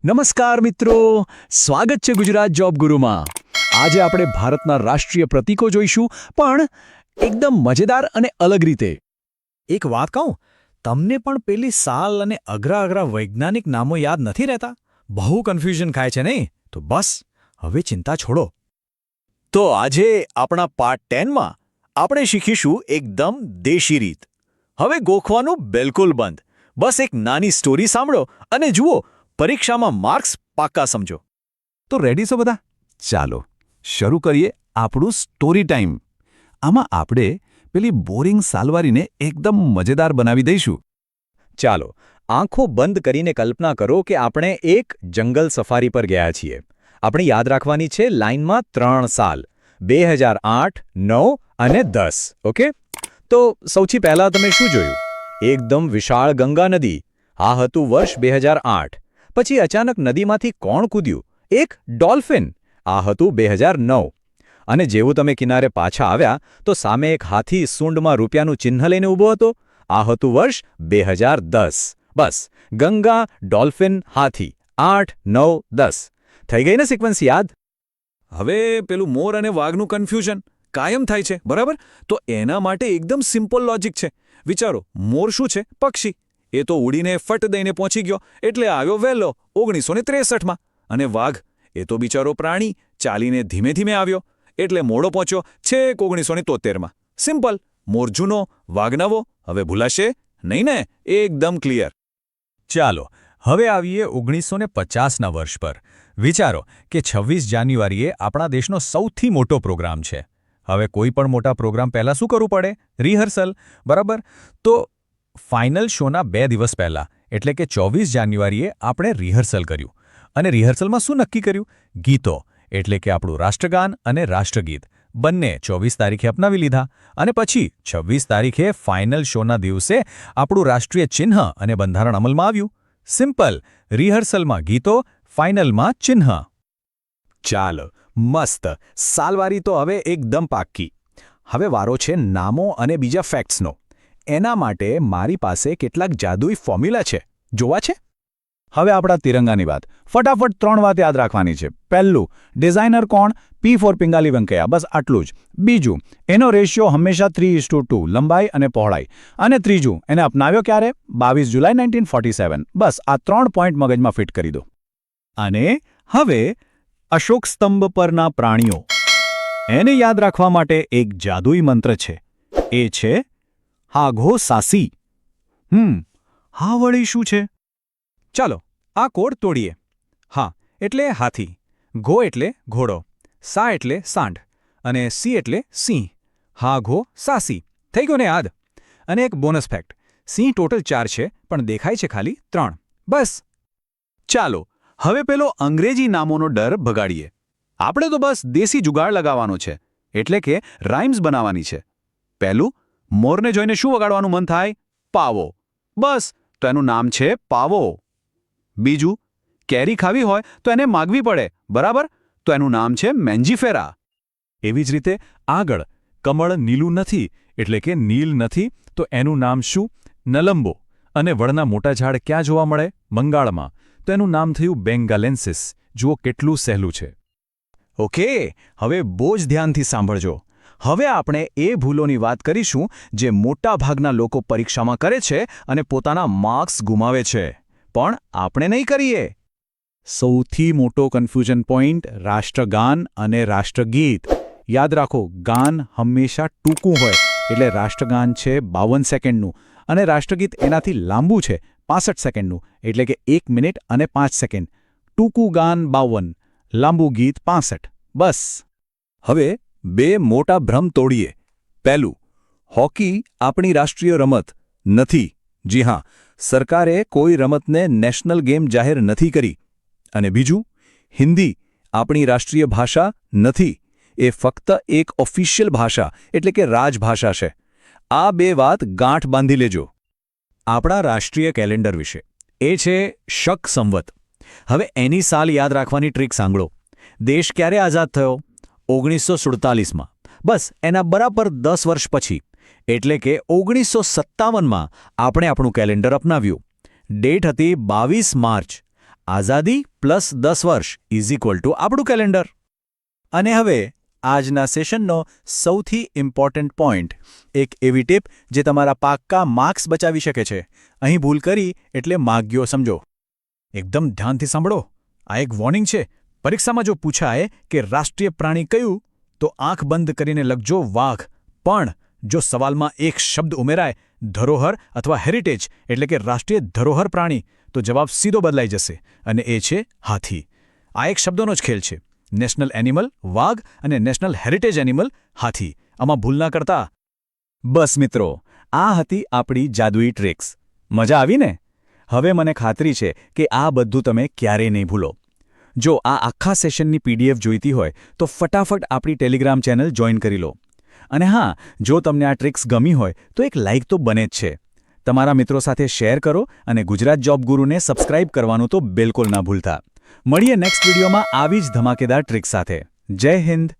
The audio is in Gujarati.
નમસ્કાર મિત્રો, સ્વાગત છે ગુજરાત જોબ ગુરુમાં. આજે આપણે ભારતના રાષ્ટ્રીય પ્રતીકો જોઈશું, પણ એકદમ મજેદાર અને અલગ રીતે. એક વાત કહું, તમને પણ પેલી સાલ અને અઘરા વૈજ્ઞાનિક નામો યાદ નથી રહેતા? બહુ કન્ફ્યુઝન ખાય છે નહીં? તો બસ હવે ચિંતા છોડો. તો આજે આપણા પાર્ટ 10માં આપણે શીખીશું એકદમ દેશી રીત. હવે ગોખવાનું બિલકુલ બંધ. બસ એક નાની સ્ટોરી સાંભળો અને જુઓ, પરીક્ષામાં માર્ક્સ પાક્કા સમજો. તો રેડી છો બધા? ચાલો શરૂ કરીએ આપણું સ્ટોરી ટાઈમ. આમાં આપણે પેલી બોરિંગ સાલવારીને એકદમ મજેદાર બનાવી દઈશું. ચાલો આંખો બંધ કરીને કલ્પના કરો કે આપણે એક જંગલ સફારી પર ગયા છીએ. આપણે યાદ રાખવાની છે લાઇનમાં 3 સાલ: 2008, 9 અને 10. ઓકે? તો સૌથી પહેલા તમે શું જોયું? એકદમ વિશાળ ગંગા નદી. આ હતું વર્ષ 2008. પછી અચાનક નદીમાંથી કોણ કૂદ્યું? એક ડોલ્ફિન. આ હતું 2009. અને જેવું તમે કિનારે પાછા આવ્યા તો સામે એક હાથી સૂંઢમાં રૂપિયાનું ચિહ્ન લઈને ઊભો હતો. આ હતું વર્ષ 2010. બસ, ગંગા, ડોલ્ફિન, હાથી. 8, 9, 10. થઈ ગઈ ને સિક્વન્સ યાદ? હવે પેલું મોર અને વાઘનું કન્ફ્યુઝન કાયમ થાય છે, બરાબર? તો એના માટે એકદમ સિમ્પલ લોજિક છે. વિચારો, મોર શું છે? પક્ષી. એ તો ઉડીને ફટ દઈને પહોંચી ગયો, એટલે આવ્યો વહેલો 1963માં. અને વાઘ, એ તો બિચારો પ્રાણી, ચાલીને ધીમે ધીમે આવ્યો, એટલે મોડો પહોંચ્યો છેક 1973માં. સિમ્પલ. મોર જૂનો, વાઘ નવો. હવે ભૂલાશે નહીં ને? એકદમ ક્લિયર. ચાલો હવે આવીએ 1950ના વર્ષ પર. વિચારો કે 26 જાન્યુઆરીએ આપણા દેશનો સૌથી મોટો પ્રોગ્રામ છે. હવે કોઈ પણ મોટા પ્રોગ્રામ પહેલાં શું કરવું પડે? રિહર્સલ, બરાબર? તો ફાઇનલ શોના 2 દિવસ પહેલાં, એટલે કે 24 જાન્યુઆરીએ આપણે રિહર્સલ કર્યું. અને રિહર્સલમાં શું નક્કી કર્યું? ગીતો, એટલે કે આપણું રાષ્ટ્રગાન અને રાષ્ટ્રગીત બંને 24 તારીખે અપનાવી લીધા. અને પછી 26 તારીખે ફાઇનલ શોના દિવસે આપણું રાષ્ટ્રીય ચિહ્ન અને બંધારણ અમલમાં આવ્યું. સિમ્પલ. રિહર્સલમાં ગીતો, ફાઇનલમાં ચિહ્ન. ચાલો, મસ્ત. સાલવારી તો હવે એકદમ પાક્કી. હવે વારો છે નામો અને બીજા ફેક્ટ્સનો. એના માટે મારી પાસે કેટલાક જાદુઈ ફોર્મ્યુલા છે. જોવા છે? હવે આપણા તિરંગાની વાત. ફટાફટ 3 વાત યાદ રાખવાની છે. પહેલું, ડિઝાઇનર કોણ? P for Pingali Venkayya. બસ આટલું જ. બીજું, એનો રેશિયો હંમેશા 3:2, લંબાઈ અને પહોળાઈ. અને ત્રીજું, એને અપનાવ્યો ક્યારે? 22 જુલાઈ 1947. બસ આ 3 પોઈન્ટ મગજમાં ફિટ કરી દો. અને હવે અશોક સ્તંભ પરના પ્રાણીઓ. એને યાદ રાખવા માટે એક જાદુઈ મંત્ર છે. એ છે હાઘો સાસી. હા વળી શું છે? ચાલો આ કોડ તોડીએ. હા એટલે હાથી, ઘો એટલે ઘોડો, સા એટલે સાંઢ અને સી એટલે સિંહ. હા ઘો સાસી. થઈ ગયો ને યાદ? અને એક બોનસ ફેક્ટ, સિંહ ટોટલ 4 છે, પણ દેખાય છે ખાલી 3. બસ. ચાલો હવે પેલો અંગ્રેજી નામોનો ડર ભગાડીએ. આપણે તો બસ દેશી જુગાડ લગાવવાનો છે, એટલે કે રાઇમ્સ બનાવવાની છે. પહેલું, મોરને જોઈને શું વગાડવાનું મન થાય? પાવો. બસ, તો એનું નામ છે પાવો. બીજું, કેરી ખાવી હોય તો એને માગવી પડે, બરાબર? તો એનું નામ છે મેન્જીફેરા. એવી જ રીતે આગળ, કમળ નીલું નથી, એટલે કે નીલ નથી, તો એનું નામ શું? નલંબો. અને વડના મોટા ઝાડ ક્યાં જોવા મળે? બંગાળમાં. તો એનું નામ થયું બેંગાલેન્સિસ. જુઓ કેટલું સહેલું છે. ઓકે, હવે બહુ જ ધ્યાનથી સાંભળજો. હવે આપણે એ ભૂલોની વાત કરીશું જે મોટા ભાગના લોકો પરીક્ષામાં કરે છે અને પોતાના માર્ક્સ ગુમાવે છે. પણ આપણે નહીં કરીએ. સૌથી મોટો કન્ફ્યુઝન પોઈન્ટ રાષ્ટ્રગાન અને રાષ્ટ્રગીત. યાદ રાખો, ગાન હંમેશા ટૂંકું હોય, એટલે રાષ્ટ્રગાન છે 52 સેકન્ડનું અને રાષ્ટ્રગીત એનાથી લાંબુ છે 65 સેકન્ડનું, એટલે કે 1 મિનિટ અને 5 સેકન્ડ. ટૂંકું ગાન 52, લાંબુ ગીત 65. બસ. હવે 2 મોટા ભ્રમ તોડીએ. પહેલું, હોકી આપણી રાષ્ટ્રીય રમત નથી. જી હા, સરકારે કોઈ રમતને નેશનલ ગેમ જાહેર નથી કરી. અને બીજું, હિન્દી આપણી રાષ્ટ્રીય ભાષા નથી. એ ફક્ત એક ઓફિશિયલ ભાષા, એટલે કે રાજભાષા છે. આ 2 વાત ગાંઠ બાંધી લેજો. આપણા રાષ્ટ્રીય કેલેન્ડર વિશે. એ છે શક સંવત. હવે એની સાલ યાદ રાખવાની ટ્રીક સાંભળો. દેશ ક્યારે આઝાદ થયો? 1947માં. બસ એના બરાબર 10 વર્ષ પછી, એટલે કે 1957માં આપણે આપણું કેલેન્ડર અપનાવ્યું. ડેટ હતી 22 માર્ચ. આઝાદી પ્લસ 10 વર્ષ = આપણું કેલેન્ડર. અને હવે આજના સેશનનો સૌથી ઇમ્પોર્ટન્ટ પોઈન્ટ, એક એવી ટીપ જે તમારા પાક્કા માર્ક્સ બચાવી શકે છે. અહીં ભૂલ કરી એટલે માગ્યો સમજો. એકદમ ધ્યાનથી સાંભળો. આ એક વોર્નિંગ છે. પરીક્ષામાં જો પૂછાય કે રાષ્ટ્રીય પ્રાણી કયું, તો આંખ બંધ કરીને લખજો વાઘ. પણ જો સવાલમાં એક શબ્દ ઉમેરાય, ધરોહર અથવા હેરિટેજ એટલે કે રાષ્ટ્રીય ધરોહર પ્રાણી, તો જવાબ સીધો બદલાઈ જશે, અને એ છે હાથી. આ એક શબ્દોનો જ ખેલ છે. નેશનલ એનિમલ વાઘ અને નેશનલ હેરિટેજ એનિમલ હાથી. આમાં ભૂલ ના કરતા. બસ મિત્રો, આ હતી આપણી જાદુઈ ટ્રિક્સ. મજા આવી ને? હવે મને ખાતરી છે કે આ બધું તમે ક્યારેય નહીં ભૂલો. જો આ આખા સેશનની PDF જોઈતી હોય તો ફટાફટ આપણી ટેલિગ્રામ ચેનલ જોઈન કરી લો. અને હા, જો તમને આ ટ્રિક્સ ગમી હોય તો એક લાઇક તો બને જ છે. તમારા મિત્રો સાથે શેર કરો અને ગુજરાત જોબ ગુરુને સબસ્ક્રાઇબ કરવાનું તો બિલકુલ ના ભૂલતા. મળીએ નેક્સ્ટ વિડીયોમાં આવી જ ધમાકેદાર ટ્રિક્સ સાથે. જય હિન્દ.